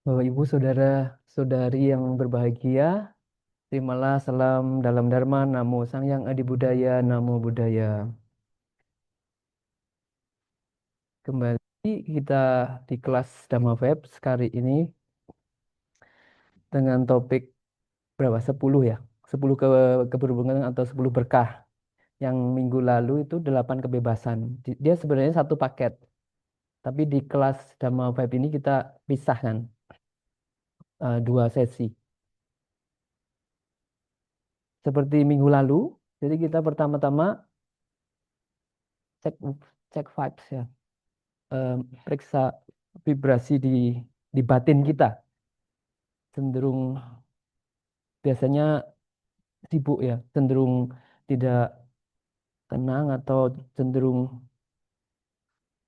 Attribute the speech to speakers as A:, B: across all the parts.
A: Bapak, Ibu, Saudara, Saudari yang berbahagia, terimalah salam dalam Dharma, Namo Sangyang Adi Budaya, Namo Buddhaya. Kembali kita di kelas Dhamma Web sekali ini dengan topik berapa? 10 ya? 10 keberhubungan atau 10 berkah. Yang minggu lalu itu 8 kebebasan. Dia sebenarnya satu paket. Tapi di kelas Dhamma Web ini kita pisahkan dua sesi. Seperti minggu lalu, jadi kita pertama-tama cek cek vibes ya, periksa vibrasi di batin kita. Cenderung biasanya sibuk ya, cenderung tidak tenang atau cenderung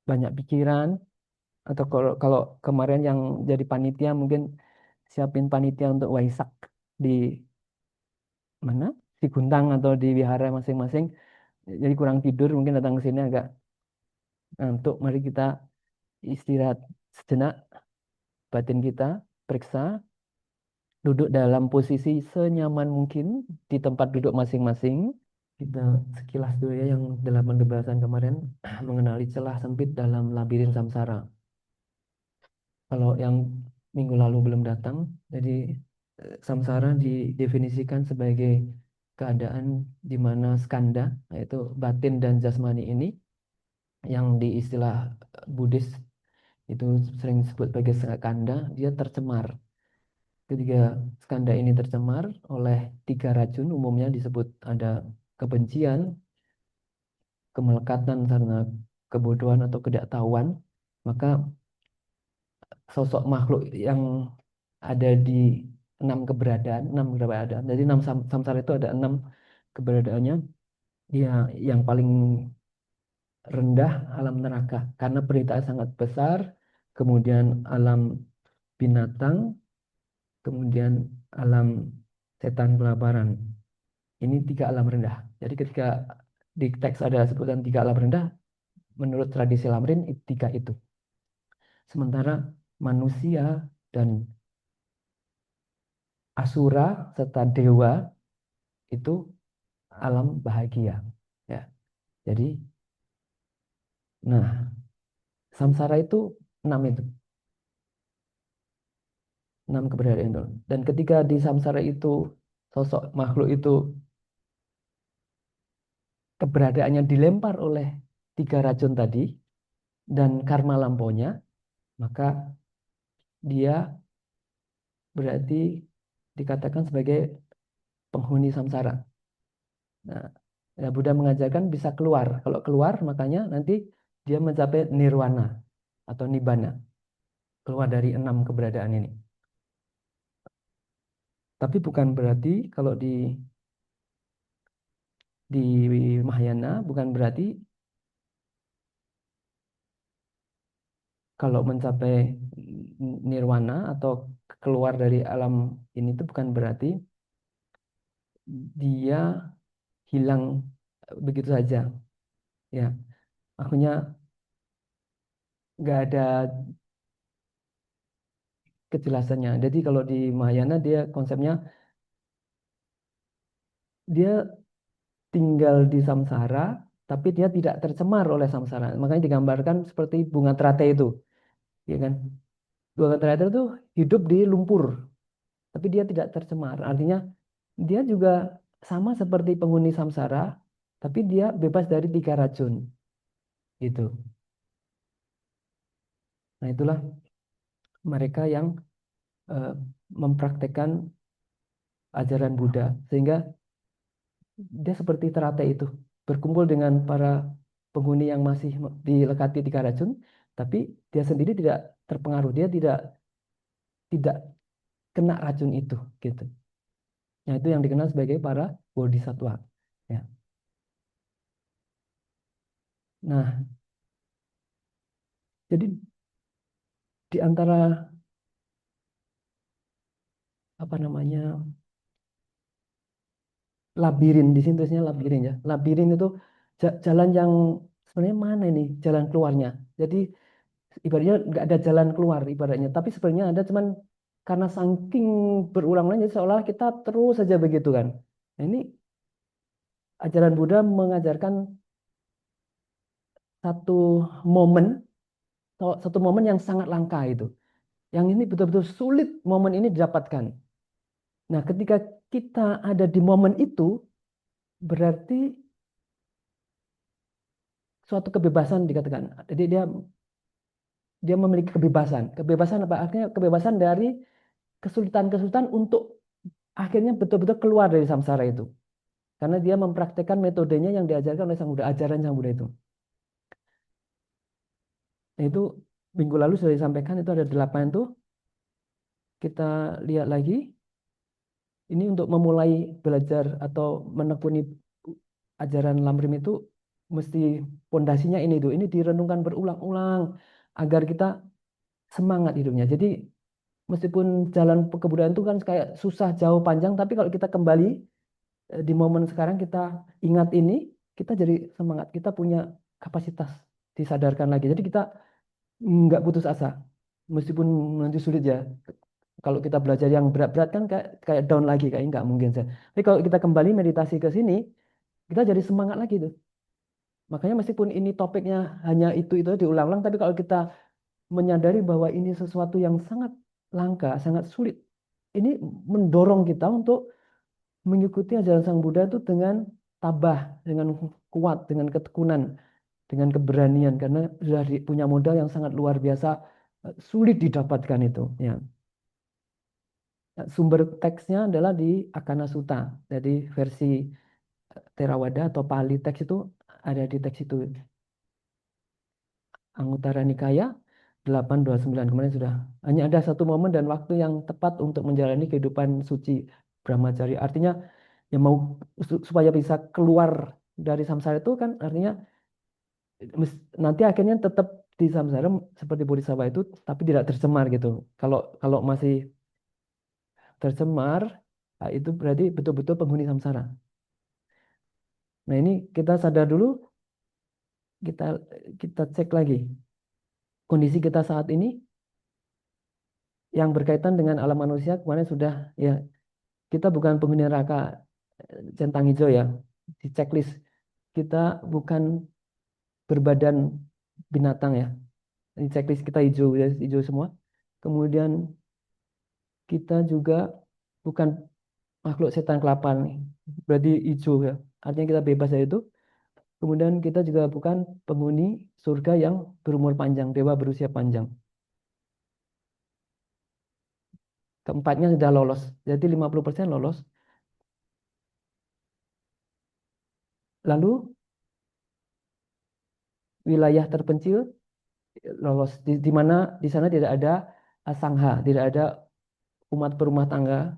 A: banyak pikiran. Atau kalau kalau kemarin yang jadi panitia mungkin siapin panitia untuk Waisak di mana? Di Guntang atau di wihara masing-masing. Jadi kurang tidur mungkin datang ke sini agak ngantuk. Mari kita istirahat sejenak, batin kita periksa, duduk dalam posisi senyaman mungkin di tempat duduk masing-masing. Kita sekilas dulu ya yang 8 kebahasan kemarin mengenali celah sempit dalam labirin samsara. Kalau yang minggu lalu belum datang, jadi samsara didefinisikan sebagai keadaan di mana skanda, yaitu batin dan jasmani ini, yang di istilah Buddhis itu sering disebut sebagai skanda, dia tercemar. Ketiga skanda ini tercemar oleh 3 racun, umumnya disebut ada kebencian, kemelekatan karena kebodohan atau ketidaktahuan, maka sosok makhluk yang ada di 6 keberadaan. Jadi samsara itu ada 6 keberadaannya. Dia yang paling rendah alam neraka karena penderitaan sangat besar, kemudian alam binatang, kemudian alam setan kelaparan. Ini 3 alam rendah. Jadi ketika di teks ada sebutan 3 alam rendah, menurut tradisi Lamrin 3 itu. Sementara manusia dan asura serta dewa itu alam bahagia. Ya, jadi, nah, samsara itu 6 itu, 6 keberadaan itu. Dan ketika di samsara itu sosok makhluk itu keberadaannya dilempar oleh 3 racun tadi dan karma lampaunya, maka dia berarti dikatakan sebagai penghuni samsara. Nah, ya Buddha mengajarkan bisa keluar. Kalau keluar, makanya nanti dia mencapai nirwana atau nibbana, keluar dari 6 keberadaan ini. Tapi bukan berarti kalau di Mahayana bukan berarti kalau mencapai nirwana atau keluar dari alam ini itu bukan berarti dia hilang begitu saja. Ya, akhirnya nggak ada kejelasannya. Jadi kalau di Mahayana dia konsepnya dia tinggal di samsara, tapi dia tidak tercemar oleh samsara. Makanya digambarkan seperti bunga teratai itu, ya kan? Bunga teratai itu hidup di lumpur, tapi dia tidak tercemar. Artinya dia juga sama seperti penghuni samsara, tapi dia bebas dari 3 racun, gitu. Nah, itulah mereka yang eh, mempraktekkan ajaran Buddha, sehingga dia seperti teratai itu, berkumpul dengan para penghuni yang masih dilekati 3 racun, tapi dia sendiri tidak terpengaruh, dia tidak kena racun itu, gitu. Nah, itu yang dikenal sebagai para bodhisattva. Ya. Nah, jadi di antara apa namanya labirin, di sini tulisnya labirin ya. Labirin itu jalan yang sebenarnya mana ini jalan keluarnya. Jadi ibaratnya nggak ada jalan keluar ibaratnya. Tapi sebenarnya ada, cuman karena saking berulang-ulang jadi seolah kita terus saja begitu kan. Nah, ini ajaran Buddha mengajarkan satu momen, satu momen yang sangat langka itu. Yang ini betul-betul sulit momen ini didapatkan. Nah, ketika kita ada di momen itu, berarti suatu kebebasan dikatakan. Jadi dia dia memiliki kebebasan. Kebebasan apa? Artinya kebebasan dari kesulitan-kesulitan untuk akhirnya betul-betul keluar dari samsara itu. Karena dia mempraktekkan metodenya yang diajarkan oleh Sang Buddha, ajaran Sang Buddha itu. Nah, itu minggu lalu sudah disampaikan, itu ada 8 tuh. Kita lihat lagi. Ini untuk memulai belajar atau menekuni ajaran Lamrim itu mesti pondasinya ini tuh. Ini direnungkan berulang-ulang agar kita semangat hidupnya. Jadi meskipun jalan kebudayaan itu kan kayak susah, jauh, panjang, tapi kalau kita kembali di momen sekarang kita ingat ini, kita jadi semangat. Kita punya kapasitas disadarkan lagi. Jadi kita nggak putus asa. Meskipun nanti sulit ya. Kalau kita belajar yang berat-berat kan kayak kayak down lagi, kayak nggak mungkin saya. Tapi kalau kita kembali meditasi ke sini, kita jadi semangat lagi tuh. Makanya meskipun ini topiknya hanya itu diulang-ulang, tapi kalau kita menyadari bahwa ini sesuatu yang sangat langka, sangat sulit, ini mendorong kita untuk mengikuti ajaran Sang Buddha itu dengan tabah, dengan kuat, dengan ketekunan, dengan keberanian, karena sudah punya modal yang sangat luar biasa, sulit didapatkan itu. Ya. Sumber teksnya adalah di Akana Sutta, jadi versi Theravada atau Pali teks itu ada di teks itu. Anguttara Nikaya 829 kemarin sudah. Hanya ada satu momen dan waktu yang tepat untuk menjalani kehidupan suci brahmacari. Artinya yang mau supaya bisa keluar dari samsara itu kan artinya nanti akhirnya tetap di samsara seperti bodhisattva itu tapi tidak tercemar gitu. Kalau kalau masih tercemar, nah itu berarti betul-betul penghuni samsara. Nah, ini kita sadar dulu, kita kita cek lagi kondisi kita saat ini yang berkaitan dengan alam manusia. Kemarin sudah ya, kita bukan penghuni neraka centang hijau ya, di checklist kita bukan berbadan binatang ya, di checklist kita hijau ya, hijau semua. Kemudian kita juga bukan makhluk setan kelapan nih, berarti hijau ya, artinya kita bebas dari itu. Kemudian kita juga bukan penghuni surga yang berumur panjang, dewa berusia panjang. Keempatnya sudah lolos, jadi 50% lolos. Lalu wilayah terpencil lolos, di mana di sana tidak ada sangha, tidak ada umat berumah tangga,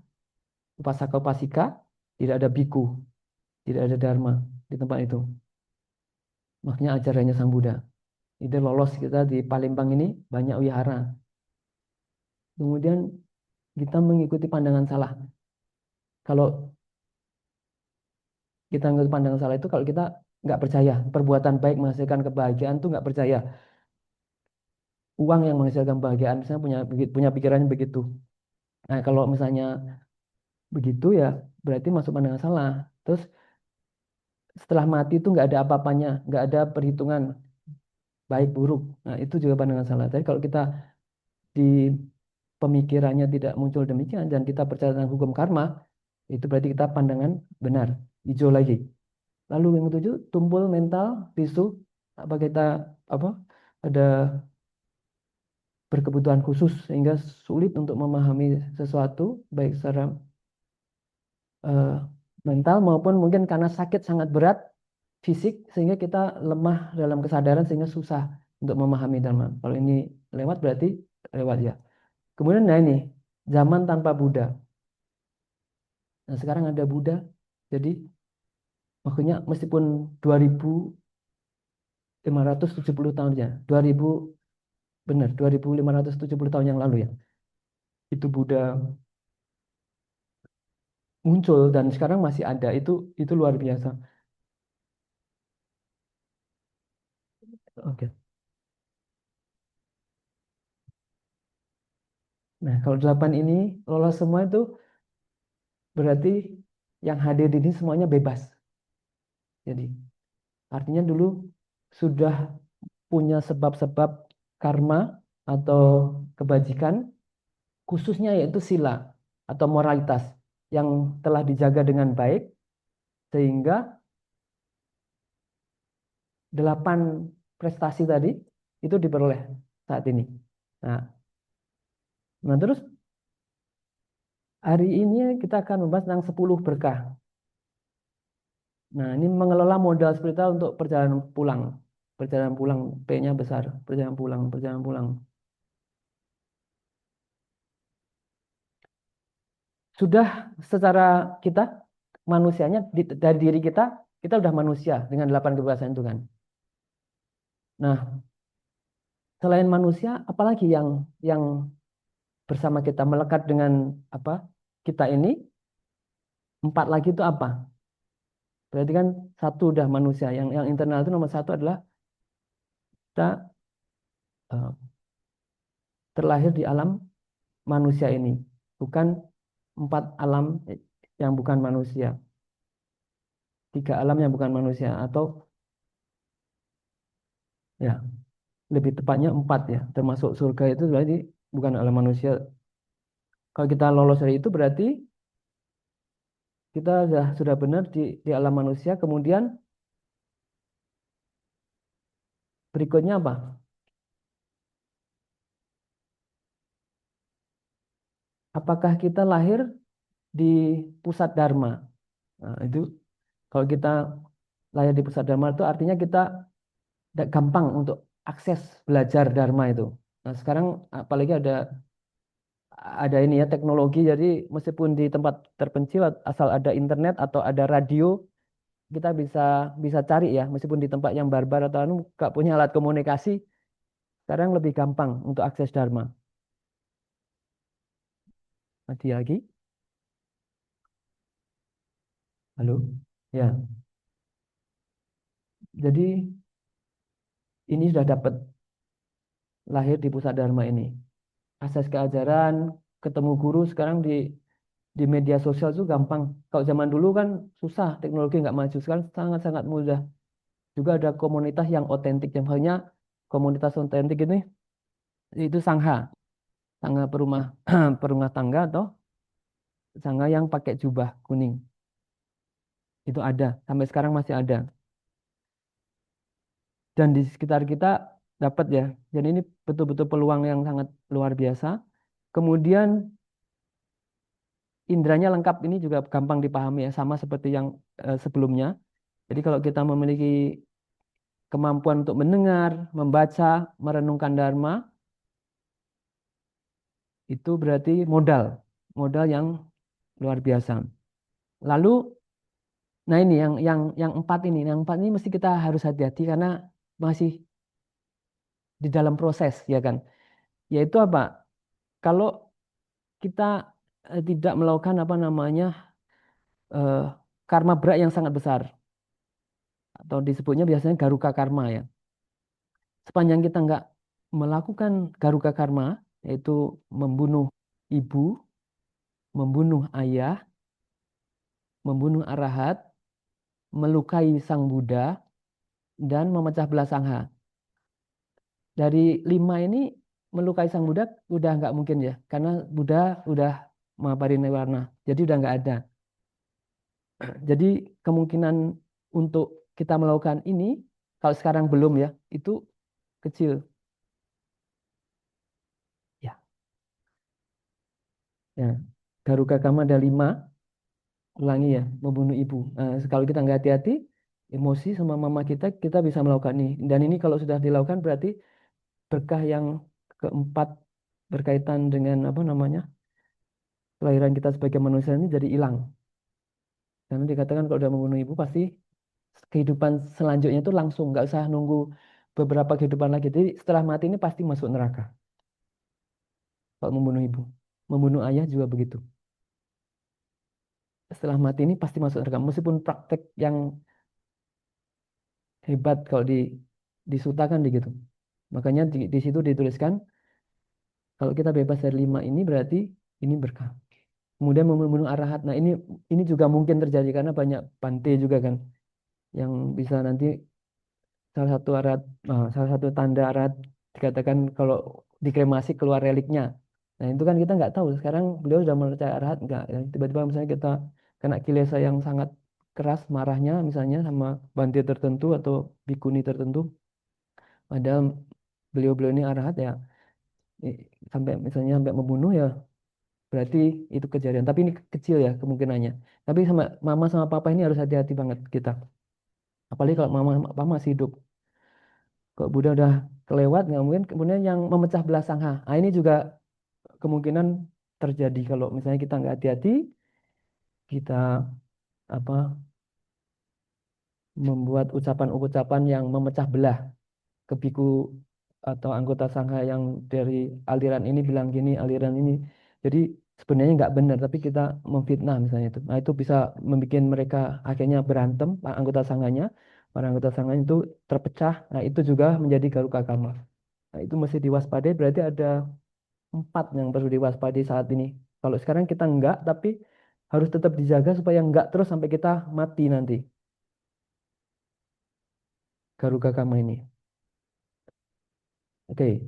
A: upasaka upasika, tidak ada biku, tidak ada dharma di tempat itu. Makanya ajarannya Sang Buddha. Itu lolos kita di Palembang ini banyak wihara. Kemudian kita mengikuti pandangan salah. Kalau kita mengikuti pandangan salah itu kalau kita nggak percaya perbuatan baik menghasilkan kebahagiaan tuh nggak percaya. Uang yang menghasilkan kebahagiaan, saya punya punya pikirannya begitu. Nah, kalau misalnya begitu ya berarti masuk pandangan salah. Terus setelah mati itu nggak ada apa-apanya, nggak ada perhitungan baik buruk. Nah, itu juga pandangan salah. Jadi kalau kita di pemikirannya tidak muncul demikian dan kita percaya tentang hukum karma, itu berarti kita pandangan benar, hijau lagi. Lalu yang ketujuh, tumpul mental, bisu, apa kita apa ada berkebutuhan khusus sehingga sulit untuk memahami sesuatu baik secara eh, mental maupun mungkin karena sakit sangat berat fisik sehingga kita lemah dalam kesadaran sehingga susah untuk memahami dharma. Kalau ini lewat berarti lewat ya. Kemudian nah ini zaman tanpa Buddha. Nah, sekarang ada Buddha. Jadi maksudnya meskipun 2570 tahun ya, 2000 benar 2570 tahun yang lalu ya. Itu Buddha muncul dan sekarang masih ada. Itu luar biasa. Oke. Nah, kalau 8 ini lolos semua itu berarti yang hadir di sini semuanya bebas. Jadi, artinya dulu sudah punya sebab-sebab karma atau kebajikan, khususnya yaitu sila atau moralitas yang telah dijaga dengan baik, sehingga 8 prestasi tadi itu diperoleh saat ini. Nah, nah terus hari ini kita akan membahas tentang 10 berkah. Nah, ini mengelola modal spiritual untuk perjalanan pulang. Perjalanan pulang, P-nya besar. Perjalanan pulang, perjalanan pulang. Sudah secara kita, manusianya, dari diri kita udah manusia dengan 8 kebebasan itu kan. Nah, selain manusia, apalagi yang bersama kita melekat dengan apa kita ini, 4 lagi itu apa? Berarti kan satu udah manusia. Yang internal itu nomor satu adalah kita eh, terlahir di alam manusia ini, bukan 4 alam yang bukan manusia, 3 alam yang bukan manusia, atau ya lebih tepatnya 4 ya, termasuk surga itu berarti bukan alam manusia. Kalau kita lolos dari itu berarti kita sudah benar di alam manusia. Kemudian berikutnya apa? Apakah kita lahir di pusat dharma? Nah, itu kalau kita lahir di pusat dharma itu artinya kita gampang untuk akses belajar dharma itu. Nah, sekarang apalagi ada ini ya teknologi, jadi meskipun di tempat terpencil asal ada internet atau ada radio, kita bisa bisa cari ya, meskipun di tempat yang barbar atau anu nggak punya alat komunikasi, sekarang lebih gampang untuk akses dharma. Lagi, halo, ya. Jadi ini sudah dapat lahir di pusat dharma ini. Akses keajaran, ketemu guru sekarang di media sosial itu gampang. Kalau zaman dulu kan susah, teknologi nggak maju. Sekarang sangat-sangat mudah. Juga ada komunitas yang otentik. Yang halnya komunitas otentik ini itu sangha, sangha perumah perumah tangga atau sangha yang pakai jubah kuning. Itu ada, sampai sekarang masih ada. Dan di sekitar kita dapat ya. Jadi ini betul-betul peluang yang sangat luar biasa. Kemudian indranya lengkap, ini juga gampang dipahami ya, sama seperti yang sebelumnya. Jadi kalau kita memiliki kemampuan untuk mendengar, membaca, merenungkan dharma, itu berarti modal, modal yang luar biasa. Lalu, nah ini yang empat ini, yang empat ini mesti kita harus hati-hati karena masih di dalam proses, ya kan? Yaitu apa? Kalau kita tidak melakukan apa namanya eh, karma berat yang sangat besar, atau disebutnya biasanya garuka karma ya. Sepanjang kita nggak melakukan garuka karma, yaitu membunuh ibu, membunuh ayah, membunuh arahat, melukai sang Buddha, dan memecah belah sangha. Dari 5 ini melukai sang Buddha udah nggak mungkin ya, karena Buddha udah mahapariniwarna, jadi udah nggak ada. Jadi kemungkinan untuk kita melakukan ini, kalau sekarang belum ya, itu kecil. Ya, ya. Garuka karma ada 5, ulangi ya, membunuh ibu. Kalau kita nggak hati-hati, emosi sama mama kita bisa melakukan ini. Dan ini kalau sudah dilakukan berarti berkah yang keempat berkaitan dengan apa namanya kelahiran kita sebagai manusia ini jadi hilang. Karena dikatakan kalau udah membunuh ibu pasti kehidupan selanjutnya itu langsung, nggak usah nunggu beberapa kehidupan lagi. Jadi setelah mati ini pasti masuk neraka. Kalau membunuh ibu, membunuh ayah juga begitu. Setelah mati ini pasti masuk neraka. Meskipun praktek yang hebat kalau di sutta kan begitu. Makanya di situ dituliskan Kalau kita bebas dari lima ini berarti ini berkah. Kemudian membunuh arahat. Nah, ini juga mungkin terjadi karena banyak bante juga kan yang bisa nanti salah satu arahat, salah satu tanda arahat dikatakan kalau dikremasi keluar reliknya. Nah, itu kan kita nggak tahu. Sekarang beliau sudah percaya arahat nggak? Ya, tiba-tiba misalnya kita kena kilesa yang sangat keras marahnya misalnya sama bante tertentu atau bikuni tertentu, padahal beliau-beliau ini arahat ya, i- sampai misalnya sampai membunuh ya berarti itu kejadian. Tapi ini kecil ya kemungkinannya. Tapi sama mama sama papa ini harus hati-hati banget kita. Apalagi kalau mama sama papa masih hidup. Kalau Buddha udah kelewat nggak mungkin. Kemudian yang memecah belah sangha. Nah, ini juga kemungkinan terjadi kalau misalnya kita nggak hati-hati, kita apa membuat ucapan-ucapan yang memecah belah ke biku atau anggota sangha yang dari aliran ini bilang gini, aliran ini. Jadi sebenarnya nggak benar, tapi kita memfitnah misalnya itu. Nah, itu bisa membuat mereka akhirnya berantem, anggota sanghanya, para anggota sanghanya itu terpecah. Nah, itu juga menjadi garuka karma. Nah, itu mesti diwaspadai, berarti ada empat yang perlu diwaspadai saat ini. Kalau sekarang kita enggak, tapi harus tetap dijaga supaya enggak terus sampai kita mati nanti. Garuka karma ini. Oke.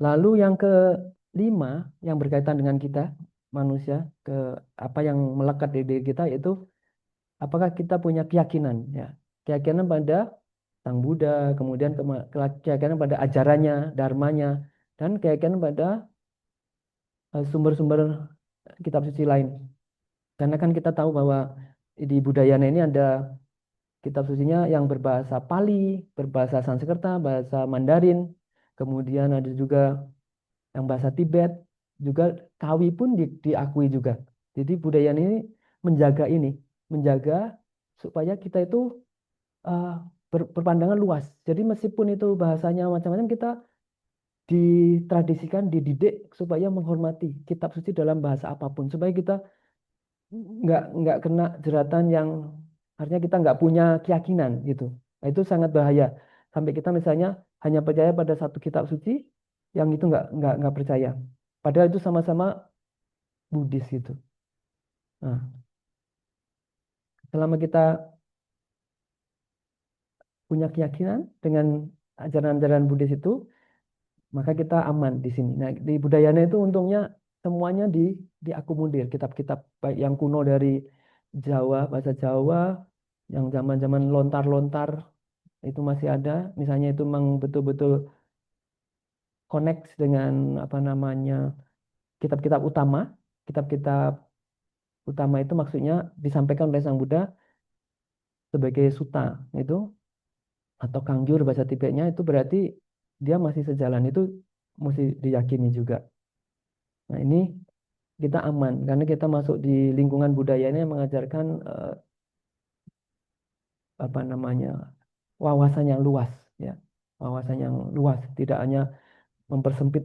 A: Lalu yang kelima yang berkaitan dengan kita manusia, ke apa yang melekat di diri kita yaitu apakah kita punya keyakinan ya. Keyakinan pada Sang Buddha, kemudian keyakinan pada ajarannya, dharmanya, dan keyakinan pada sumber-sumber kitab suci lain. Karena kan kita tahu bahwa di budayanya ini ada kitab sucinya yang berbahasa Pali, berbahasa Sanskerta, bahasa Mandarin, kemudian ada juga yang bahasa Tibet, juga Kawi pun diakui juga. Jadi budaya ini menjaga ini, menjaga supaya kita itu uh, berpandangan luas. Jadi meskipun itu bahasanya macam-macam, kita ditradisikan, dididik supaya menghormati kitab suci dalam bahasa apapun, supaya kita nggak kena jeratan yang artinya kita nggak punya keyakinan gitu. Nah, itu sangat bahaya. Sampai kita misalnya hanya percaya pada satu kitab suci, yang itu nggak percaya. Padahal itu sama-sama Buddhis gitu. Nah, selama kita punya keyakinan dengan ajaran-ajaran Buddhis itu, maka kita aman di sini. Nah, di budayanya itu untungnya semuanya diakomodir. Kitab-kitab baik yang kuno dari Jawa, bahasa Jawa, yang zaman-zaman lontar-lontar itu masih ada. Misalnya itu memang betul-betul connect dengan apa namanya kitab-kitab utama. Kitab-kitab utama itu maksudnya disampaikan oleh Sang Buddha sebagai sutta itu atau kangjur bahasa Tibetnya itu berarti dia masih sejalan itu mesti diyakini juga. Nah, ini kita aman karena kita masuk di lingkungan budayanya yang mengajarkan apa namanya wawasan yang luas ya. Wawasan yang luas, tidak hanya mempersempit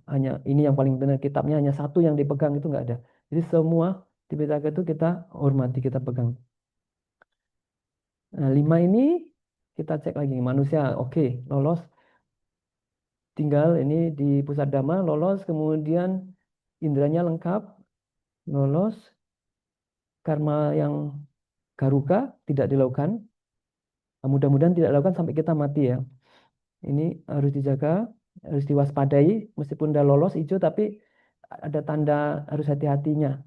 A: hanya ini yang paling benar kitabnya hanya satu yang dipegang itu nggak ada. Jadi semua di Pitaka itu kita hormati, kita pegang. Nah, lima ini kita cek lagi manusia, oke, lolos, tinggal ini di pusat dhamma, lolos, kemudian indranya lengkap, lolos, karma yang garuka tidak dilakukan. Nah, mudah-mudahan tidak dilakukan sampai kita mati ya. Ini harus dijaga, harus diwaspadai, meskipun udah lolos hijau tapi ada tanda harus hati-hatinya.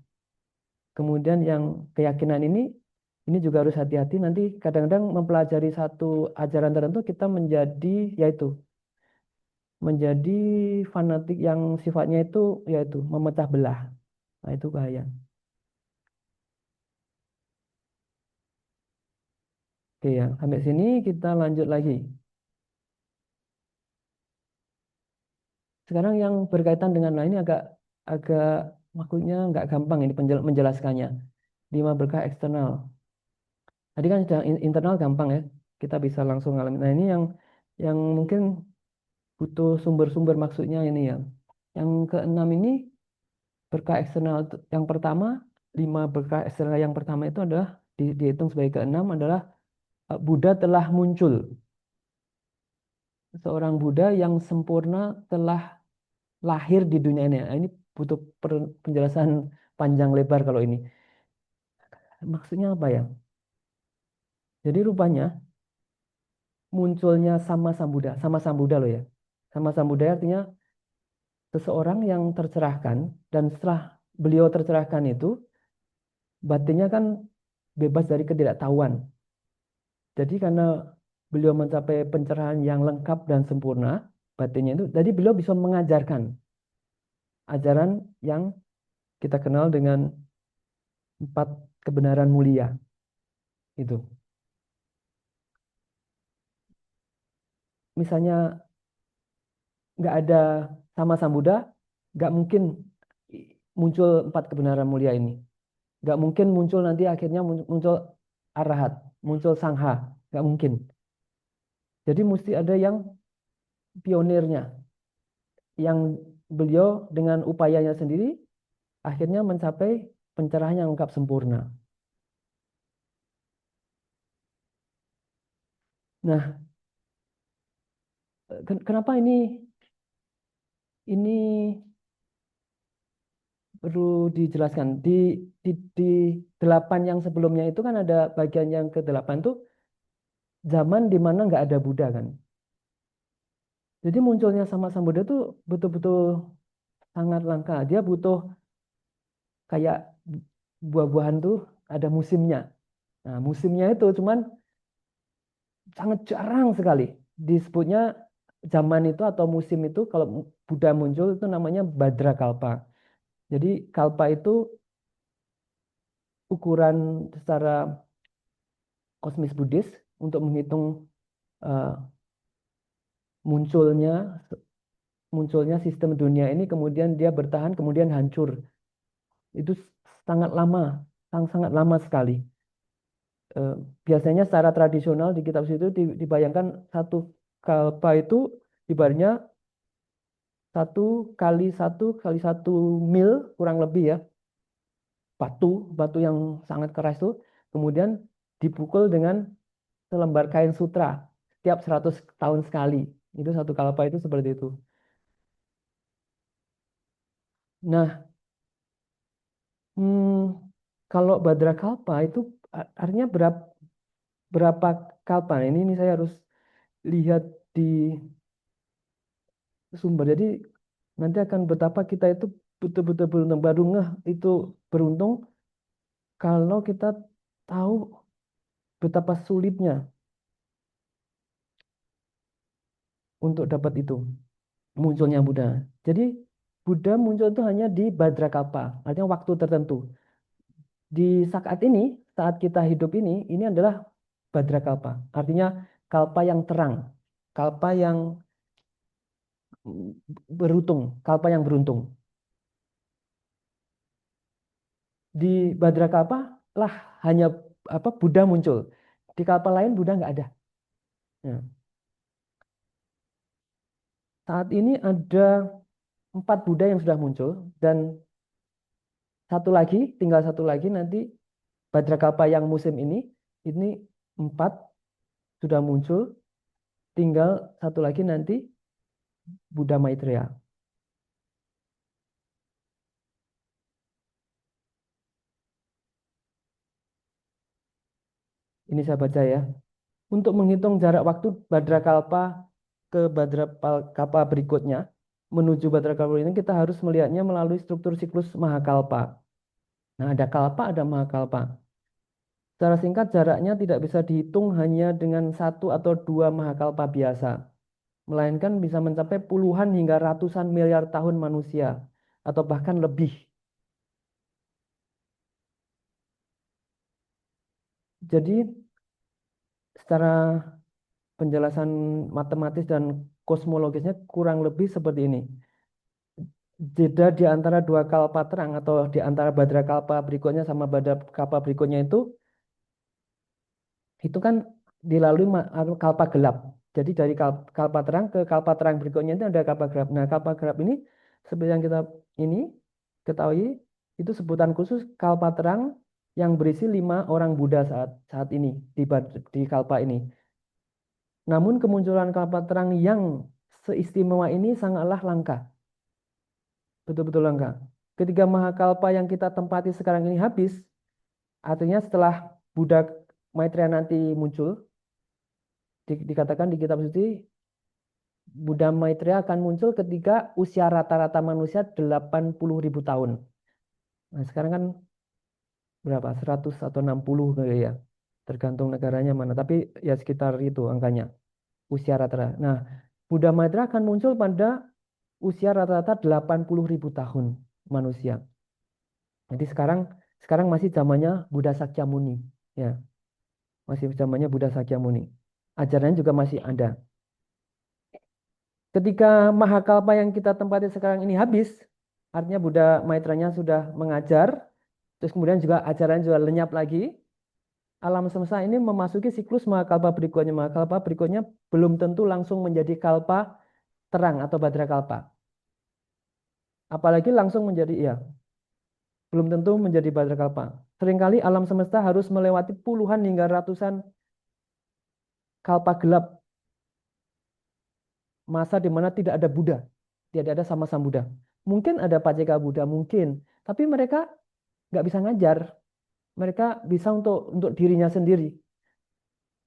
A: Kemudian yang keyakinan ini juga harus hati-hati. Nanti kadang-kadang mempelajari satu ajaran tertentu kita menjadi yaitu menjadi fanatik yang sifatnya itu yaitu memecah belah. Nah, itu bahaya. Oke ya, sampai sini kita lanjut lagi. Sekarang yang berkaitan dengan lain ini agak agak maksudnya nggak gampang ini menjelaskannya. Lima berkah eksternal. Tadi kan sudah internal gampang ya, kita bisa langsung ngalamin. Nah, ini yang mungkin butuh sumber-sumber maksudnya ini ya. Yang keenam ini berkah eksternal yang pertama, lima berkah eksternal yang pertama itu adalah dihitung sebagai keenam adalah Buddha telah muncul. Seorang Buddha yang sempurna telah lahir di dunia ini. Nah, ini butuh penjelasan panjang lebar kalau ini. Maksudnya apa ya? Jadi rupanya munculnya sama Sambuddha, sama Sambuddha loh ya. Sama Sambuddha artinya seseorang yang tercerahkan dan setelah beliau tercerahkan itu batinnya kan bebas dari ketidaktahuan. Jadi karena beliau mencapai pencerahan yang lengkap dan sempurna batinnya itu, jadi beliau bisa mengajarkan ajaran yang kita kenal dengan empat kebenaran mulia itu. Misalnya nggak ada sama Sambuddha, nggak mungkin muncul empat kebenaran mulia ini. Nggak mungkin muncul nanti akhirnya muncul arahat, muncul sangha, nggak mungkin. Jadi mesti ada yang pionirnya, yang beliau dengan upayanya sendiri akhirnya mencapai pencerahan yang lengkap sempurna. Nah, kenapa ini perlu dijelaskan? Di delapan yang sebelumnya itu kan ada bagian yang ke delapan tuh zaman di mana nggak ada Buddha kan. Jadi munculnya sama Sambuddha tuh betul-betul sangat langka. Dia butuh kayak buah-buahan tuh ada musimnya. Nah, musimnya itu cuman sangat jarang sekali. Disebutnya zaman itu atau musim itu kalau Buddha muncul itu namanya Badra Kalpa. Jadi kalpa itu ukuran secara kosmis Buddhis untuk menghitung eh, munculnya munculnya sistem dunia ini kemudian dia bertahan kemudian hancur. Itu sangat lama, sangat lama sekali. Eh, Biasanya secara tradisional di kitab suci itu dibayangkan satu kalpa itu ibaratnya satu kali satu mil kurang lebih ya batu batu yang sangat keras itu kemudian dipukul dengan selembar kain sutra setiap 100 tahun sekali. Itu satu kalpa itu seperti itu. Nah, hmm, kalau Badra Kalpa itu artinya berapa kalpa? Nah, ini saya harus lihat di sumber. Jadi nanti akan betapa kita itu betul-betul beruntung. Baru ngeh itu beruntung kalau kita tahu betapa sulitnya untuk dapat itu munculnya Buddha. Jadi Buddha muncul itu hanya di Badra Kalpa, artinya waktu tertentu. Di saat ini, saat kita hidup ini adalah Badra Kalpa, artinya kalpa yang terang, kalpa yang beruntung, kalpa yang beruntung. Di Badra Kalpa lah hanya apa Buddha muncul. Di kalpa lain Buddha nggak ada. Nah, saat ini ada 4 Buddha yang sudah muncul dan tinggal satu lagi nanti Bhadrakalpa yang musim ini 4 sudah muncul, tinggal satu lagi nanti Buddha Maitreya. Ini saya baca ya. Untuk menghitung jarak waktu Bhadrakalpa ke Bhadrakalpa berikutnya, menuju Bhadrakalpa ini kita harus melihatnya melalui struktur siklus Mahakalpa. Nah, ada kalpa, ada Mahakalpa. Secara singkat, jaraknya tidak bisa dihitung hanya dengan satu atau dua Mahakalpa biasa, melainkan bisa mencapai puluhan hingga ratusan miliar tahun manusia, atau bahkan lebih. Jadi, secara penjelasan matematis dan kosmologisnya kurang lebih seperti ini. Jeda di antara dua kalpa terang atau di antara badra kalpa berikutnya sama badra kalpa berikutnya itu kan dilalui kalpa gelap. Jadi dari kalpa terang ke kalpa terang berikutnya itu ada kalpa gelap. Nah, kalpa gelap ini seperti yang kita ini ketahui itu sebutan khusus kalpa terang yang berisi 5 orang Buddha saat saat ini di kalpa ini. Namun kemunculan kalpa terang yang seistimewa ini sangatlah langka. betul-betul langka. Ketika Mahakalpa yang kita tempati sekarang ini habis, artinya setelah Buddha Maitreya nanti muncul, dikatakan di kitab suci, Buddha Maitreya akan muncul ketika usia rata-rata manusia 80.000 tahun. Nah, sekarang kan berapa? 100 atau 60 kali ya. Tergantung negaranya mana. Tapi ya sekitar itu angkanya. Usia rata-rata. Nah, Buddha Maitreya akan muncul pada usia rata-rata 80.000 tahun manusia. Jadi sekarang masih zamannya Buddha Sakyamuni. Ya, masih zamannya Buddha Sakyamuni. Ajarannya juga masih ada. Ketika Mahakalpa yang kita tempati sekarang ini habis, artinya Buddha Maitranya sudah mengajar, terus kemudian juga ajaran juga lenyap lagi, alam semesta ini memasuki siklus Mahakalpa berikutnya. Mahakalpa berikutnya belum tentu langsung menjadi kalpa terang atau Badra Kalpa. Apalagi langsung menjadi, iya, belum tentu menjadi Badra Kalpa. Seringkali alam semesta harus melewati puluhan hingga ratusan kalpa gelap, masa di mana tidak ada Buddha, tidak ada sama Sang Buddha. Mungkin ada Paceka Buddha, mungkin, tapi mereka nggak bisa ngajar. Mereka bisa untuk dirinya sendiri.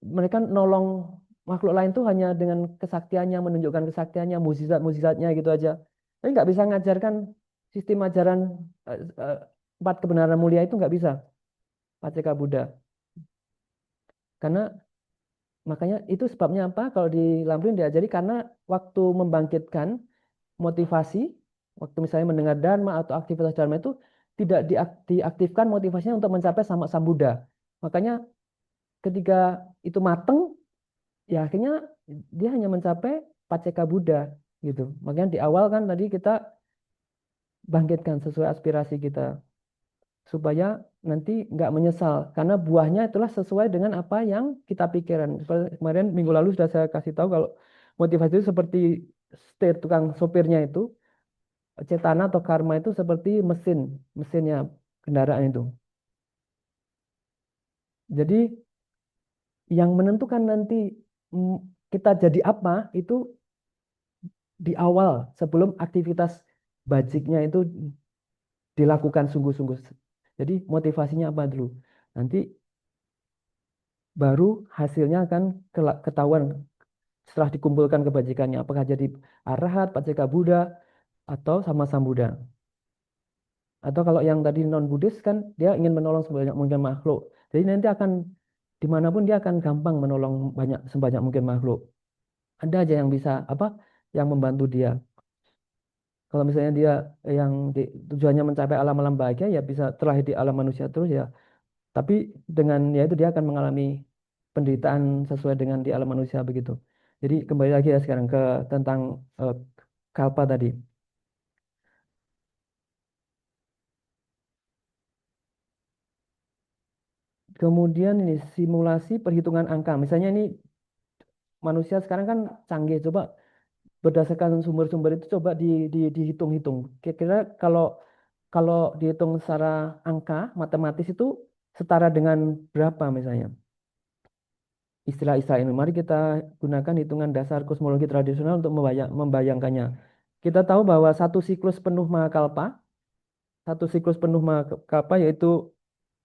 A: Mereka nolong makhluk lain tuh hanya dengan kesaktiannya, menunjukkan kesaktiannya, mukjizat-mukjizatnya gitu aja. Tapi nggak bisa ngajarkan sistem ajaran eh, eh, empat kebenaran mulia itu nggak bisa. Paceka Buddha. Karena makanya itu sebabnya apa? Kalau di Lamprin diajari karena waktu membangkitkan motivasi, waktu misalnya mendengar Dharma atau aktivitas Dharma itu tidak diaktifkan motivasinya untuk mencapai sama Sang Buddha. Makanya ketika itu mateng, ya akhirnya dia hanya mencapai Paceka Buddha gitu. Makanya di awal kan tadi kita bangkitkan sesuai aspirasi kita supaya nanti nggak menyesal karena buahnya itulah sesuai dengan apa yang kita pikirkan. Seperti kemarin minggu lalu sudah saya kasih tahu kalau motivasi itu seperti setir tukang sopirnya itu, cetana atau karma itu seperti mesinnya kendaraan itu. Jadi yang menentukan nanti mm, kita jadi apa itu di awal sebelum aktivitas bajiknya itu dilakukan sungguh-sungguh. Jadi motivasinya apa dulu? Nanti baru hasilnya akan ketahuan setelah dikumpulkan kebajikannya. Apakah jadi arahat, paceka Buddha, atau sama Sang Buddha. Atau kalau yang tadi non-Buddhis kan dia ingin menolong sebanyak mungkin makhluk. Jadi nanti akan dimanapun dia akan gampang menolong sebanyak mungkin makhluk. Ada aja yang bisa apa yang membantu dia. Kalau misalnya dia yang tujuannya mencapai alam-alam bahagia ya bisa terlahir di alam manusia terus ya. Tapi dengan ya itu dia akan mengalami penderitaan sesuai dengan di alam manusia begitu. Jadi kembali lagi ya sekarang ke tentang eh, kalpa tadi. Kemudian ini simulasi perhitungan angka. Misalnya ini manusia sekarang kan canggih. Coba berdasarkan sumber-sumber itu coba dihitung-hitung. Kira-kira kalau kalau dihitung secara angka matematis itu setara dengan berapa misalnya? Istilah-istilah ini. Mari kita gunakan hitungan dasar kosmologi tradisional untuk membayangkannya. Kita tahu bahwa satu siklus penuh mahakalpa yaitu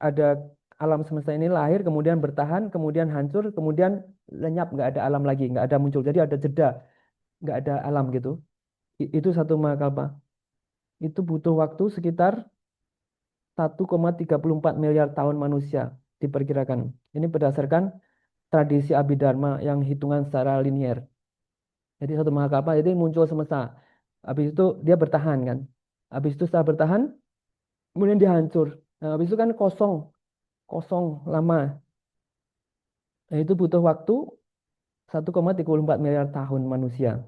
A: ada alam semesta ini lahir, kemudian bertahan, kemudian hancur, kemudian lenyap, nggak ada alam lagi, nggak ada muncul. Jadi ada jeda, nggak ada alam gitu. Itu satu mahakalpa. Itu butuh waktu sekitar 1,34 miliar tahun manusia diperkirakan. Ini berdasarkan tradisi Abhidharma yang hitungan secara linier. Jadi satu mahakalpa jadi muncul semesta. Habis itu dia bertahan kan. Habis itu setelah bertahan, kemudian dia hancur. Nah, habis itu kan kosong, kosong lama. Nah, itu butuh waktu 1,34 miliar tahun manusia.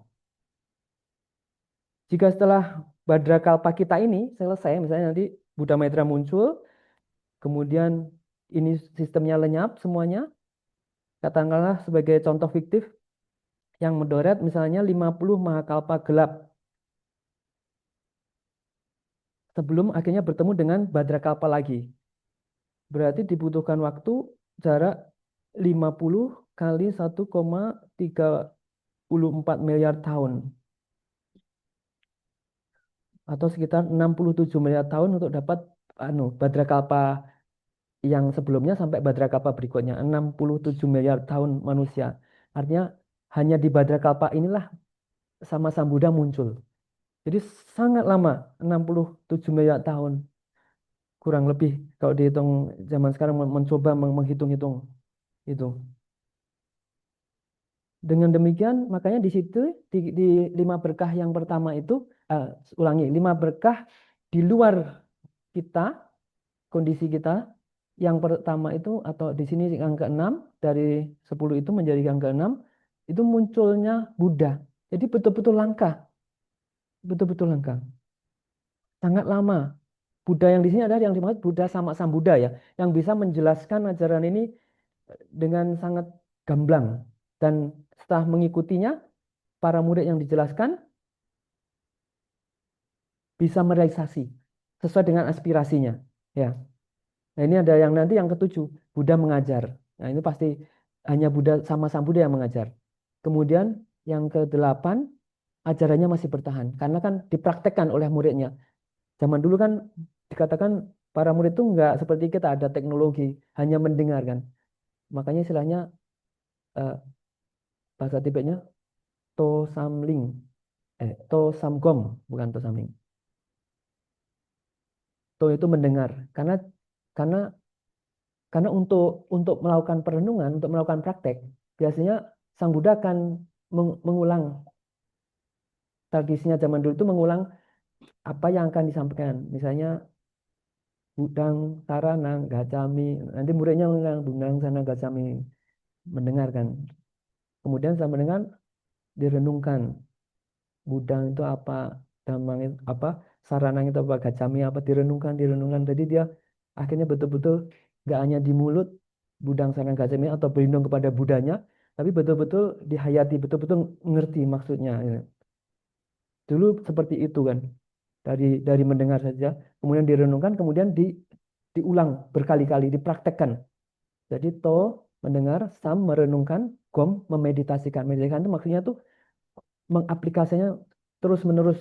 A: Jika setelah Badra Kalpa kita ini selesai, misalnya nanti Buddha Maitreya muncul, kemudian ini sistemnya lenyap semuanya, katakanlah sebagai contoh fiktif yang mendoret misalnya 50 mahakalpa gelap sebelum akhirnya bertemu dengan Badra Kalpa lagi. Berarti dibutuhkan waktu jarak 50 kali 1,34 miliar tahun. atau sekitar 67 miliar tahun untuk dapat Badra Kalpa yang sebelumnya sampai Badra Kalpa berikutnya 67 miliar tahun manusia. Artinya hanya di Badra Kalpa inilah sama Sang Buddha muncul. Jadi sangat lama, 67 miliar tahun kurang lebih kalau dihitung zaman sekarang mencoba menghitung-hitung itu. Dengan demikian, makanya di situ di lima berkah yang pertama itu, ulangi, lima berkah di luar kita, kondisi kita. Yang pertama itu, atau di sini yang keenam, dari 10 itu menjadi yang keenam, itu munculnya Buddha. Jadi betul-betul langka, betul-betul langka. Sangat lama. Buddha yang di sini adalah yang dimaksud Buddha sama Sang Buddha ya, yang bisa menjelaskan ajaran ini dengan sangat gamblang. Dan setelah mengikutinya, para murid yang dijelaskan bisa merealisasi sesuai dengan aspirasinya. Ya. Nah, ini ada yang nanti yang ketujuh, Buddha mengajar. Nah, ini pasti hanya Buddha sama Sang Buddha yang mengajar. Kemudian yang kedelapan, ajarannya masih bertahan karena kan dipraktekkan oleh muridnya. Zaman dulu kan dikatakan para murid itu nggak seperti kita ada teknologi, hanya mendengar kan. Makanya istilahnya eh, bahasa Tibetnya To Samling, To Samgom, bukan To Samling. To itu mendengar karena karena untuk melakukan perenungan, untuk melakukan praktek, biasanya Sang Buddha akan mengulang tradisinya zaman dulu itu mengulang apa yang akan disampaikan. Misalnya Budang Saranang Gacami, nanti muridnya mengulang Budang Saranang Gacami, mendengarkan. Kemudian saya mendengar direnungkan Budang itu apa, Damang itu apa, Saranang itu apa, Gacami apa, direnungkan, direnungkan. Jadi dia akhirnya betul-betul nggak hanya di mulut Budang Saranang Gacami atau berlindung kepada Budanya, tapi betul-betul dihayati, betul-betul ngerti maksudnya. Ya. Dulu seperti itu kan, dari mendengar saja, kemudian direnungkan, kemudian diulang berkali-kali, dipraktekkan. Jadi to mendengar, sam merenungkan, gom memeditasikan. Meditasikan itu maksudnya tuh mengaplikasinya terus-menerus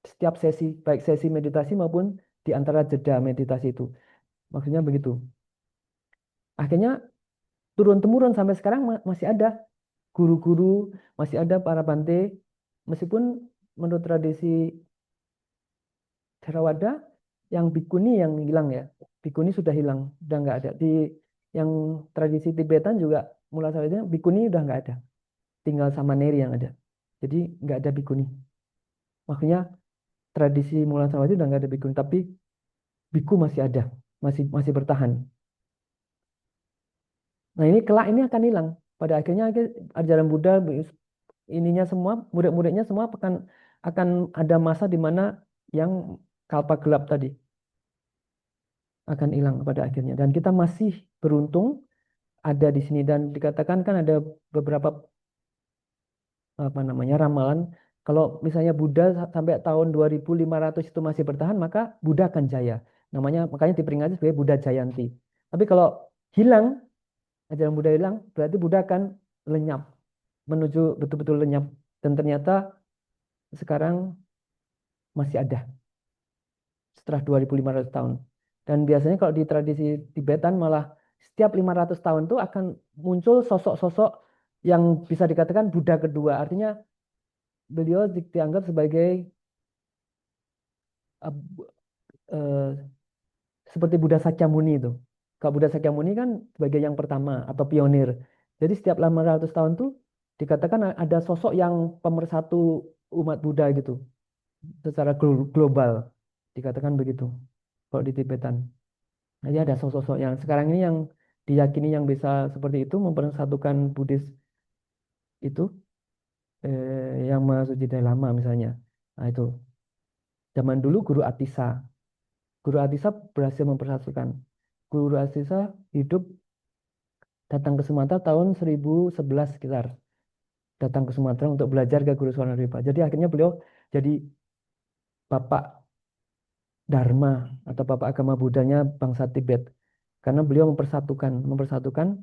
A: setiap sesi, baik sesi meditasi maupun di antara jeda meditasi itu. Maksudnya begitu. Akhirnya turun-temurun sampai sekarang masih ada guru-guru, masih ada para bante, meskipun menurut tradisi Theravada yang bikuni yang hilang ya. Bikuni sudah hilang, sudah nggak ada. Di yang tradisi Tibetan juga mulai saat bikuni udah nggak ada. Tinggal sama Neri yang ada. Jadi nggak ada bikuni. Makanya tradisi Mulan Samawati udah nggak ada bikuni, tapi biku masih ada, masih masih bertahan. Nah ini kelak ini akan hilang. Pada akhirnya ajaran Buddha ininya semua murid-muridnya semua akan ada masa di mana yang kalpa gelap tadi akan hilang pada akhirnya. Dan kita masih beruntung ada di sini dan dikatakan kan ada beberapa apa namanya ramalan kalau misalnya Buddha sampai tahun 2500 itu masih bertahan maka Buddha akan jaya. Namanya makanya diperingati sebagai Buddha Jayanti. Tapi kalau hilang ajaran Buddha hilang berarti Buddha akan lenyap menuju betul-betul lenyap dan ternyata sekarang masih ada setelah 2500 tahun. Dan biasanya kalau di tradisi Tibetan malah setiap 500 tahun itu akan muncul sosok-sosok yang bisa dikatakan Buddha kedua. Artinya beliau dianggap sebagai uh, uh, seperti Buddha Sakyamuni itu. Kalau Buddha Sakyamuni kan sebagai yang pertama atau pionir. Jadi setiap 500 tahun tuh dikatakan ada sosok yang pemersatu umat Buddha gitu secara global. Dikatakan begitu kalau di Tibetan. Jadi ada sosok-sosok yang sekarang ini yang diyakini yang bisa seperti itu mempersatukan Buddhis itu yang Maha Suci Dalai Lama misalnya. Nah itu zaman dulu Guru Atisa berhasil mempersatukan. Guru Atisa hidup datang ke Sumatera tahun 1011 sekitar. Datang ke Sumatera untuk belajar ke Guru Swaraniripa. Jadi akhirnya beliau jadi bapak Dharma atau bapak agama Buddhanya bangsa Tibet. Karena beliau mempersatukan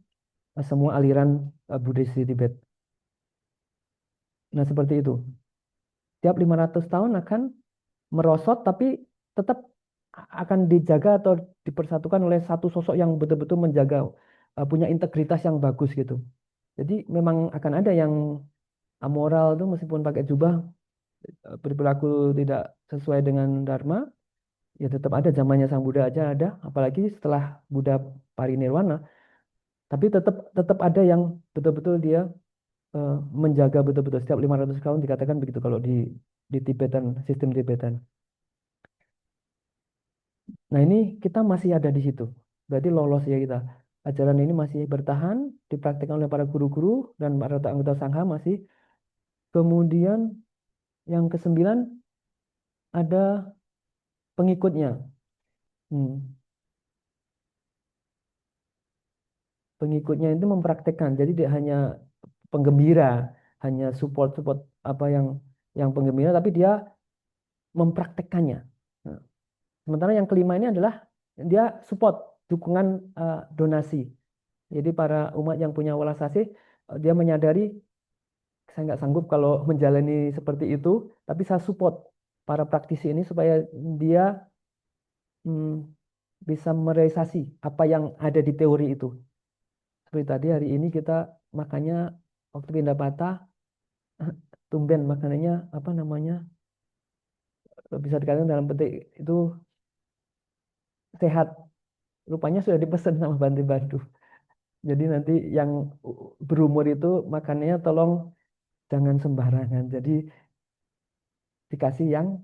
A: semua aliran Buddhis di Tibet. Nah, seperti itu. Tiap 500 tahun akan merosot tapi tetap akan dijaga atau dipersatukan oleh satu sosok yang betul-betul menjaga punya integritas yang bagus gitu. Jadi memang akan ada yang amoral tuh meskipun pakai jubah berperilaku tidak sesuai dengan dharma, ya tetap ada zamannya Sang Buddha aja ada, apalagi setelah Buddha parinirwana, tapi tetap tetap ada yang betul-betul dia eh, menjaga betul-betul setiap 500 tahun dikatakan begitu kalau di Tibetan, sistem Tibetan. Nah, ini kita masih ada di situ. Berarti lolos ya kita. Ajaran ini masih bertahan, dipraktikkan oleh para guru-guru dan para anggota sangha masih. Kemudian yang kesembilan ada pengikutnya. Hmm. Pengikutnya itu mempraktekkan. Jadi dia hanya penggembira, hanya support-support apa yang penggembira, tapi dia mempraktekkannya. Nah, sementara yang kelima ini adalah dia support, dukungan donasi. Jadi para umat yang punya welas asih, dia menyadari saya nggak sanggup kalau menjalani seperti itu, tapi saya support para praktisi ini supaya dia hmm, bisa merealisasi apa yang ada di teori itu. Seperti tadi hari ini kita makanya waktu pindah patah, tumben makanannya apa namanya bisa dikatakan dalam petik itu sehat. Rupanya sudah dipesan sama Banti Bandu. Jadi nanti yang berumur itu makanannya tolong jangan sembarangan. Jadi dikasih yang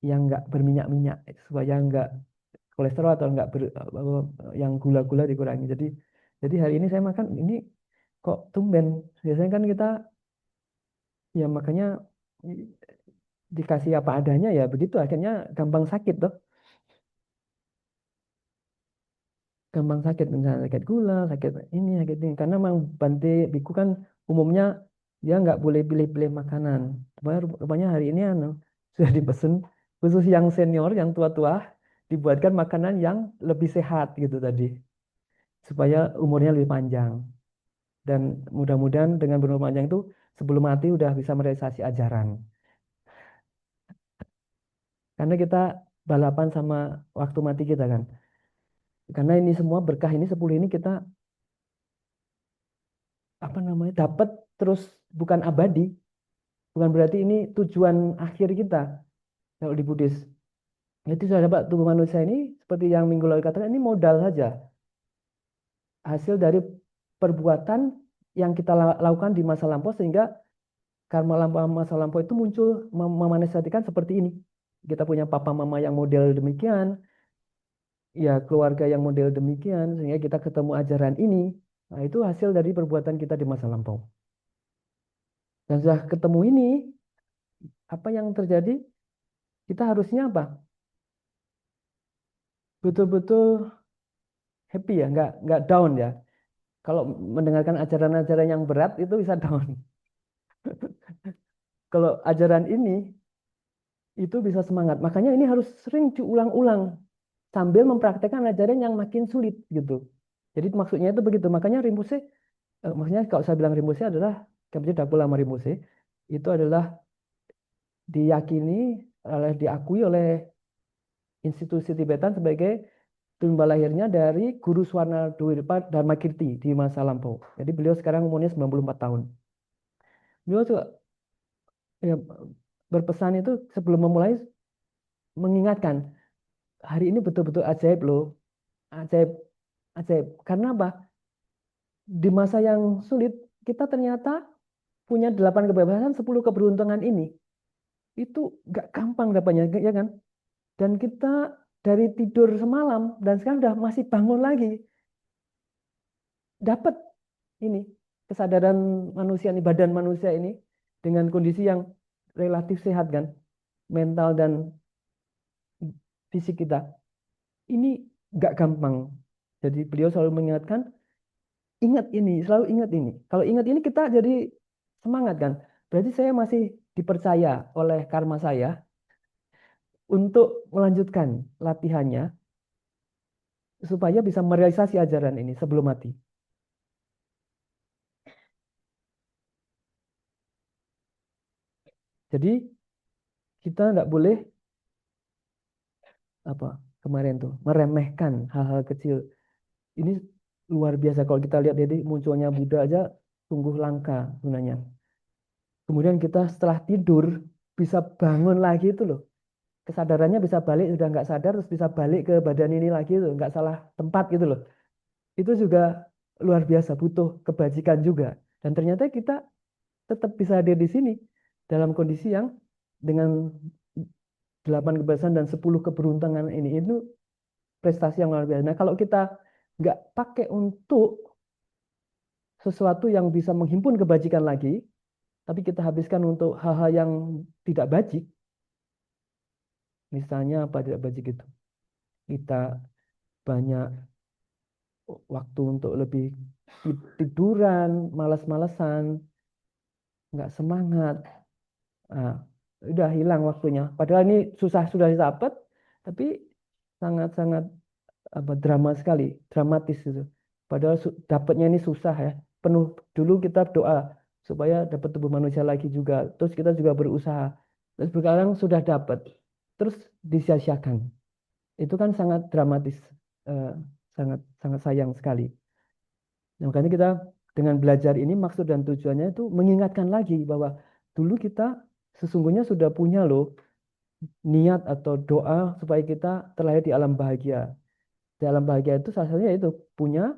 A: nggak berminyak-minyak supaya nggak kolesterol atau nggak yang gula-gula dikurangi. Jadi hari ini saya makan ini kok tumben. Biasanya kan kita ya makanya dikasih apa adanya ya begitu akhirnya gampang sakit tuh. Gampang sakit misalnya sakit gula, sakit ini karena memang Bante Biku kan umumnya dia nggak boleh pilih-pilih makanan. Rupanya hari ini anu, sudah dipesen khusus yang senior, yang tua-tua dibuatkan makanan yang lebih sehat gitu tadi supaya umurnya lebih panjang dan mudah-mudahan dengan berumur panjang itu sebelum mati udah bisa merealisasi ajaran. Karena kita balapan sama waktu mati kita kan. Karena ini semua berkah ini 10 ini kita apa namanya dapat terus bukan abadi, bukan berarti ini tujuan akhir kita kalau di Buddhis. Jadi sudah dapat tubuh manusia ini seperti yang minggu lalu katakan ini modal saja hasil dari perbuatan yang kita lakukan di masa lampau sehingga karma lampau masa lampau itu muncul memanifestasikan seperti ini. Kita punya papa mama yang model demikian, ya keluarga yang model demikian sehingga kita ketemu ajaran ini. Nah, itu hasil dari perbuatan kita di masa lampau. Dan sudah ketemu ini, apa yang terjadi? Kita harusnya apa? Betul-betul happy ya, nggak down ya. Kalau mendengarkan ajaran-ajaran yang berat itu bisa down. Kalau ajaran ini itu bisa semangat. Makanya ini harus sering diulang-ulang sambil mempraktekkan ajaran yang makin sulit gitu. Jadi maksudnya itu begitu. Makanya Rinpoche, maksudnya kalau saya bilang Rinpoche adalah Kemje Dakul Lama Rinpoche itu adalah diyakini oleh diakui oleh institusi Tibetan sebagai tumbal lahirnya dari Guru Swarna Dwipa Dharmakirti di masa lampau. Jadi beliau sekarang umurnya 94 tahun. Beliau juga ya, berpesan itu sebelum memulai mengingatkan hari ini betul-betul ajaib loh. Ajaib, ajaib. Karena apa? Di masa yang sulit kita ternyata punya 8 kebebasan, 10 keberuntungan ini. Itu gak gampang dapatnya, ya kan? Dan kita dari tidur semalam dan sekarang udah masih bangun lagi. Dapat ini kesadaran manusia ini, badan manusia ini dengan kondisi yang relatif sehat kan, mental dan fisik kita. Ini nggak gampang. Jadi beliau selalu mengingatkan, ingat ini, selalu ingat ini. Kalau ingat ini kita jadi semangat kan. Berarti saya masih dipercaya oleh karma saya untuk melanjutkan latihannya supaya bisa merealisasi ajaran ini sebelum mati. Jadi kita nggak boleh apa kemarin tuh meremehkan hal-hal kecil. Ini luar biasa kalau kita lihat, jadi munculnya Buddha aja sungguh langka sebenarnya. Kemudian kita setelah tidur bisa bangun lagi itu loh. Kesadarannya bisa balik, sudah nggak sadar terus bisa balik ke badan ini lagi tuh, nggak salah tempat gitu loh. Itu juga luar biasa, butuh kebajikan juga. Dan ternyata kita tetap bisa hadir di sini dalam kondisi yang dengan 8 kebebasan dan 10 keberuntungan ini itu prestasi yang luar biasa. Nah, kalau kita nggak pakai untuk sesuatu yang bisa menghimpun kebajikan lagi, tapi kita habiskan untuk hal-hal yang tidak bajik, misalnya apa tidak bajik itu? Kita banyak waktu untuk lebih tiduran, malas-malesan, nggak semangat. Nah, udah hilang waktunya. Padahal ini susah sudah didapat, tapi sangat-sangat apa drama sekali, dramatis itu. Padahal dapatnya ini susah ya. Penuh dulu kita doa supaya dapat tubuh manusia lagi juga. Terus kita juga berusaha. Terus sekarang sudah dapat. Terus disia-siakan. Itu kan sangat dramatis. eh, sangat sangat sayang sekali. Nah, makanya kita dengan belajar ini maksud dan tujuannya itu mengingatkan lagi bahwa dulu kita sesungguhnya sudah punya loh niat atau doa supaya kita terlahir di alam bahagia. Di alam bahagia itu salah satunya itu punya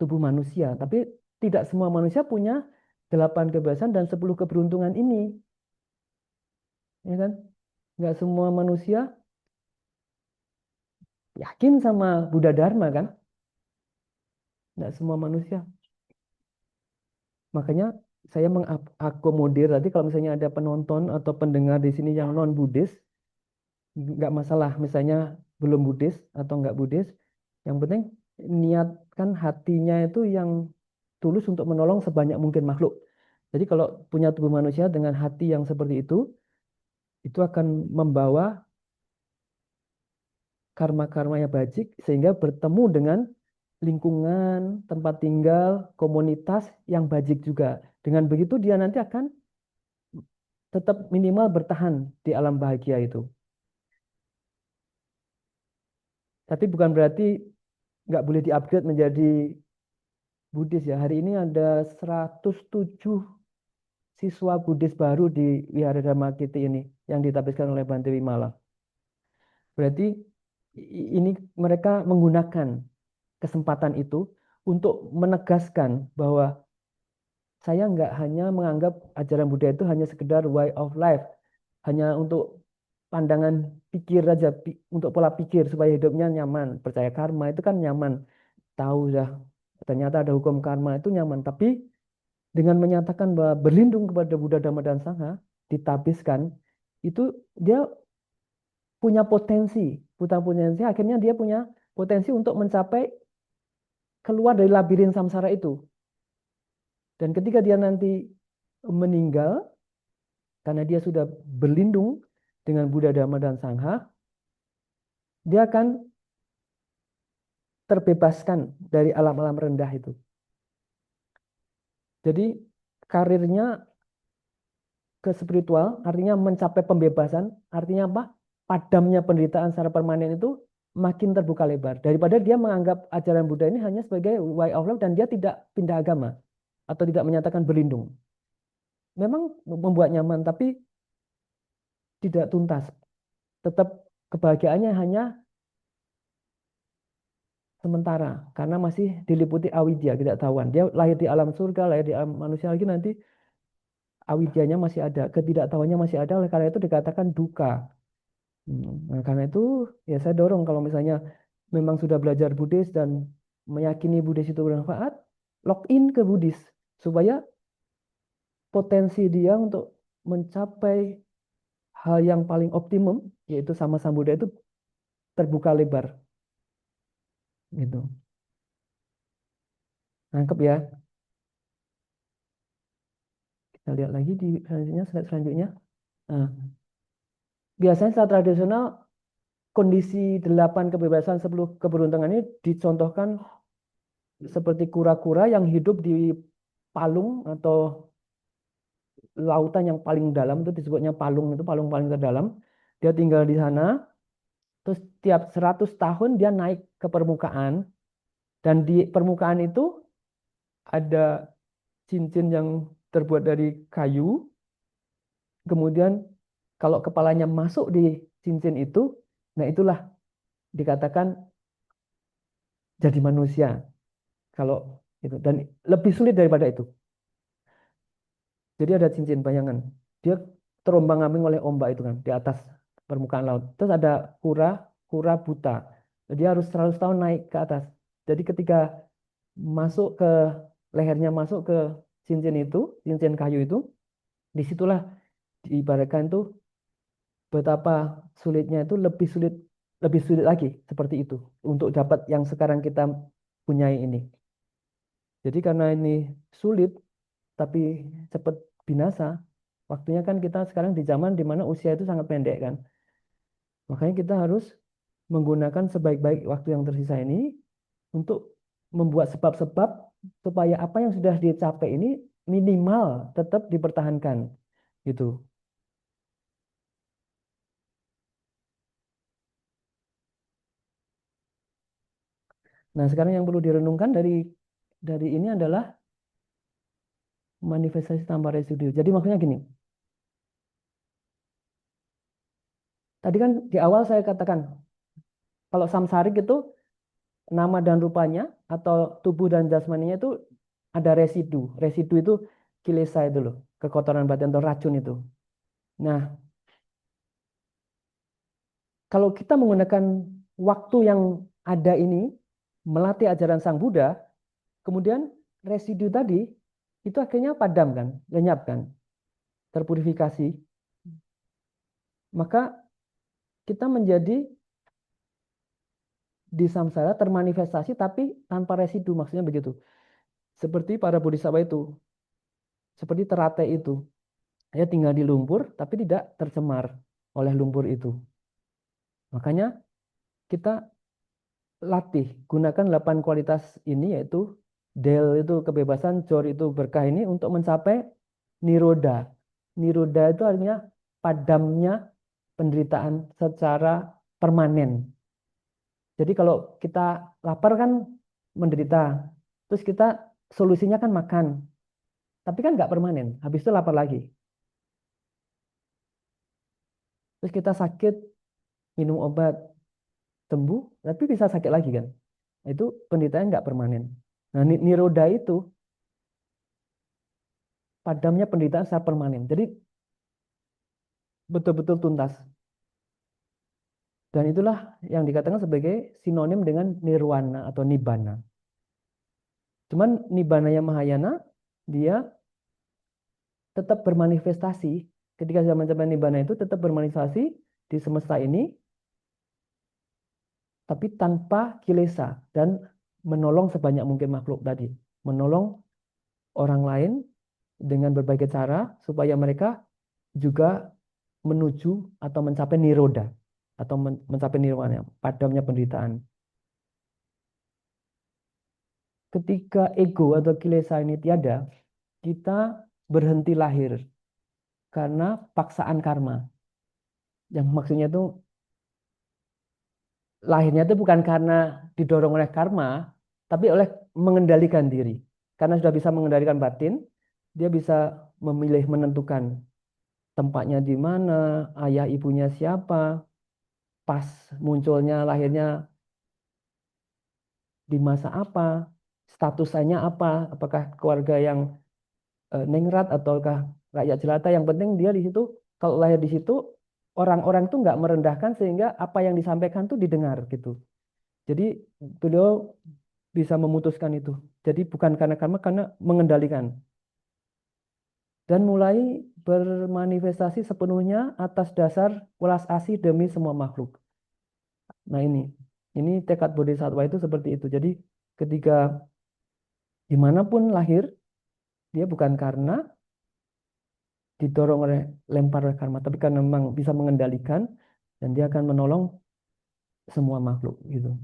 A: tubuh manusia. Tapi tidak semua manusia punya 8 kebebasan dan 10 keberuntungan ini. Ya kan? Nggak semua manusia yakin sama Buddha Dharma kan? Nggak semua manusia. Makanya saya mengakomodir tadi kalau misalnya ada penonton atau pendengar di sini yang non Buddhis, nggak masalah. Misalnya belum Buddhis atau nggak Buddhis, yang penting niatkan hatinya itu yang tulus untuk menolong sebanyak mungkin makhluk. Jadi kalau punya tubuh manusia dengan hati yang seperti itu akan membawa karma-karma yang bajik sehingga bertemu dengan lingkungan, tempat tinggal, komunitas yang bajik juga. Dengan begitu dia nanti akan tetap minimal bertahan di alam bahagia itu. Tapi bukan berarti nggak boleh di-upgrade menjadi Buddhis ya. Hari ini ada 107 siswa Buddhis baru di Wihara Dharma Kiti ini yang ditabiskan oleh Bante Wimala. Berarti ini mereka menggunakan kesempatan itu untuk menegaskan bahwa saya nggak hanya menganggap ajaran Buddha itu hanya sekedar way of life, hanya untuk pandangan pikir aja, untuk pola pikir supaya hidupnya nyaman. Percaya karma itu kan nyaman, tahu dah ternyata ada hukum karma itu nyaman. Tapi dengan menyatakan bahwa berlindung kepada Buddha, Dhamma, dan Sangha, ditabiskan, itu dia punya potensi, potensi, akhirnya dia punya potensi untuk mencapai keluar dari labirin samsara itu. Dan ketika dia nanti meninggal, karena dia sudah berlindung dengan Buddha, Dhamma, dan Sangha, dia akan terbebaskan dari alam-alam rendah itu. Jadi karirnya ke spiritual, artinya mencapai pembebasan, artinya apa? Padamnya penderitaan secara permanen itu makin terbuka lebar. Daripada dia menganggap ajaran Buddha ini hanya sebagai way of life dan dia tidak pindah agama atau tidak menyatakan berlindung. Memang membuat nyaman, tapi tidak tuntas. Tetap kebahagiaannya hanya sementara karena masih diliputi awidya, tidak tahuan. Dia lahir di alam surga, lahir di alam manusia lagi nanti awidyanya masih ada, ketidaktahuannya masih ada, oleh karena itu dikatakan duka. Nah, karena itu ya saya dorong kalau misalnya memang sudah belajar Buddhis dan meyakini Buddhis itu bermanfaat, login ke Buddhis supaya potensi dia untuk mencapai hal yang paling optimum yaitu sama Sang Buddha itu terbuka lebar gitu. Nangkep ya. Kita lihat lagi di selanjutnya, slide selanjutnya. Nah, biasanya secara tradisional kondisi 8 kebebasan 10 keberuntungan ini dicontohkan seperti kura-kura yang hidup di palung atau lautan yang paling dalam, itu disebutnya palung, itu palung paling terdalam. Dia tinggal di sana Terus tiap 100 tahun dia naik ke permukaan, dan di permukaan itu ada cincin yang terbuat dari kayu. Kemudian kalau kepalanya masuk di cincin itu, nah itulah dikatakan jadi manusia. Kalau itu, dan lebih sulit daripada itu. Jadi ada cincin bayangan. Dia terombang-ambing oleh ombak itu kan di atas permukaan laut. Terus ada kura, kura buta. Dia harus 100 tahun naik ke atas. Jadi ketika masuk ke lehernya, masuk ke cincin itu, cincin kayu itu, disitulah diibaratkan itu betapa sulitnya, itu lebih sulit lagi seperti itu untuk dapat yang sekarang kita punyai ini. Jadi karena ini sulit tapi cepat binasa, waktunya kan kita sekarang di zaman di mana usia itu sangat pendek kan. Makanya kita harus menggunakan sebaik-baik waktu yang tersisa ini untuk membuat sebab-sebab supaya apa yang sudah dicapai ini minimal tetap dipertahankan gitu. Nah, sekarang yang perlu direnungkan dari ini adalah manifestasi tanpa residu. Jadi maksudnya gini, tadi kan di awal saya katakan kalau samsarik itu nama dan rupanya atau tubuh dan jasmaninya itu ada residu. Residu itu kilesa itu loh, kekotoran batin atau racun itu. Nah, kalau kita menggunakan waktu yang ada ini melatih ajaran Sang Buddha, kemudian residu tadi itu akhirnya padam kan, lenyap kan, terpurifikasi, maka kita menjadi di samsara termanifestasi tapi tanpa residu, maksudnya begitu. Seperti para bodhisattva itu, seperti teratai itu, dia tinggal di lumpur tapi tidak tercemar oleh lumpur itu. Makanya kita latih, gunakan 8 kualitas ini, yaitu del itu kebebasan, jor itu berkah ini untuk mencapai niroda. Niroda itu artinya padamnya penderitaan secara permanen. Jadi kalau kita lapar kan menderita, terus kita solusinya kan makan, tapi kan nggak permanen. Habis itu lapar lagi. Terus kita sakit, minum obat, sembuh, tapi bisa sakit lagi kan. Itu penderitaan nggak permanen. Nah, niroda itu padamnya penderitaan secara permanen. Jadi betul-betul tuntas. Dan itulah yang dikatakan sebagai sinonim dengan nirwana atau nibbana. Cuman nibbana yang Mahayana, dia tetap bermanifestasi. Ketika zaman-zaman nibbana itu tetap bermanifestasi di semesta ini, tapi tanpa kilesa dan menolong sebanyak mungkin makhluk tadi. Menolong orang lain dengan berbagai cara supaya mereka juga menuju atau mencapai niroda atau mencapai nirwana, padamnya penderitaan. Ketika ego atau kilesa ini tiada, kita berhenti lahir karena paksaan karma. Yang maksudnya itu lahirnya itu bukan karena didorong oleh karma, tapi oleh mengendalikan diri. Karena sudah bisa mengendalikan batin, dia bisa memilih menentukan tempatnya di mana, ayah ibunya siapa, pas munculnya lahirnya di masa apa, statusnya apa, apakah keluarga yang ningrat ataukah rakyat jelata. Yang penting dia di situ, kalau lahir di situ, orang-orang itu nggak merendahkan sehingga apa yang disampaikan tuh didengar gitu. Jadi beliau bisa memutuskan itu. Jadi bukan karena karma, karena mengendalikan. Dan mulai bermanifestasi sepenuhnya atas dasar welas asih demi semua makhluk. Nah ini tekad bodhisattva itu seperti itu. Jadi ketika dimanapun lahir, dia bukan karena didorong oleh lempar oleh karma, tapi karena memang bisa mengendalikan dan dia akan menolong semua makhluk gitu.